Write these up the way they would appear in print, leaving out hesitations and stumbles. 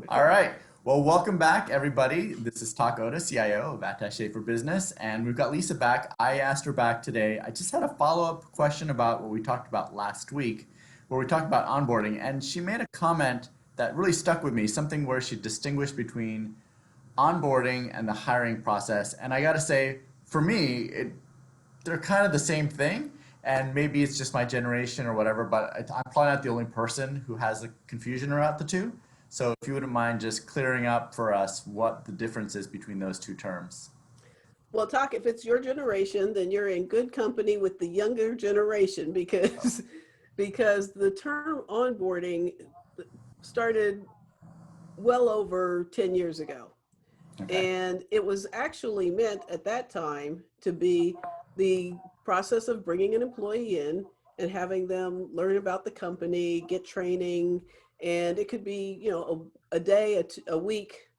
All right. Well, welcome back, everybody. This is Tak Oda, CIO of Attaché for Business, and we've got Lisa back. I asked her back today. I just had a follow-up question about what we talked about last week, where we talked about onboarding, and she made a comment that really stuck with me, something where she distinguished between onboarding and the hiring process. And I got to say, for me, they're kind of the same thing. And maybe it's just my generation or whatever, but I'm probably not the only person who has a confusion around the two. So if you wouldn't mind just clearing up for us what the difference is between those two terms. Well, talk, if it's your generation, then you're in good company with the younger generation because because the term onboarding started well over 10 years ago. Okay. And it was actually meant at that time to be the process of bringing an employee in and having them learn about the company, get training, and it could be, a day, a week,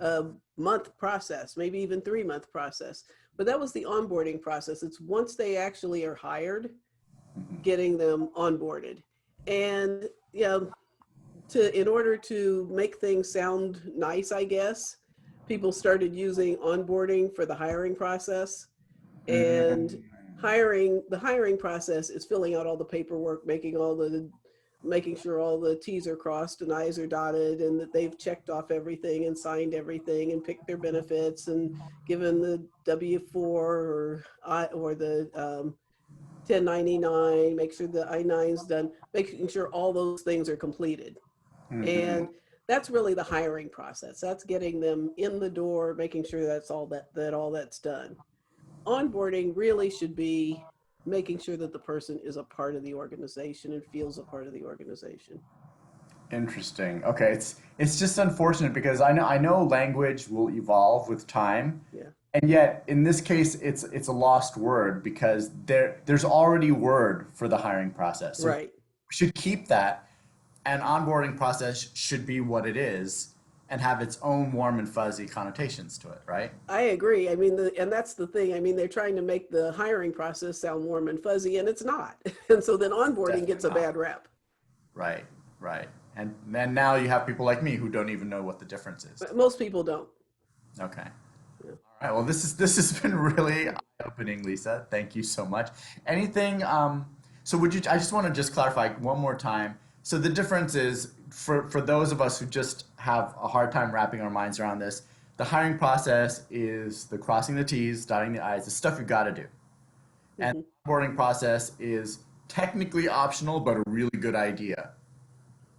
a month process, maybe even 3 month process. But that was the onboarding process. It's once they actually are hired, Mhm. getting them onboarded. And in order to make things sound nice, I guess, people started using onboarding for the hiring process. And Mm. the hiring process is filling out all the paperwork, making sure all the T's are crossed and I's are dotted and that they've checked off everything and signed everything and picked their benefits and given the W-4 or the 1099, make sure the I-9's done, making sure all those things are completed. Mhm. And that's really the hiring process. That's getting them in the door, making sure that all that's done. Onboarding really should be making sure that the person is a part of the organization and feels a part of the organization. Interesting. Okay, it's just unfortunate because I know language will evolve with time, Yeah, and yet in this case it's a lost word because there's already word for the hiring process. So we right. should keep that, and onboarding process should be what it is and have its own warm and fuzzy connotations to it, right? I agree. I mean, and that's the thing. I mean, they're trying to make the hiring process sound warm and fuzzy, and it's not. And so then onboarding gets Definitely a not. bad rep. Right, right. And then now you have people like me who don't even know what the difference is. But most people don't. Okay. Yeah. All right. Well, this has been really eye-opening, Lisa. Thank you so much. Anything, so would you, I just want to just clarify one more time. So the difference is for those of us who just have a hard time wrapping our minds around this, the hiring process is the crossing the T's, dotting the I's, the stuff you got to do. And Mhm. the onboarding process is technically optional, but a really good idea.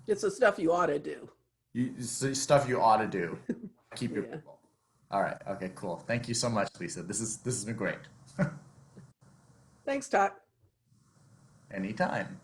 It's the stuff you ought to do. It's the stuff you ought to do. Keep your Yeah. people. All right. Okay, cool. Thank you so much, Lisa. This has been great. Thanks, Todd. Anytime.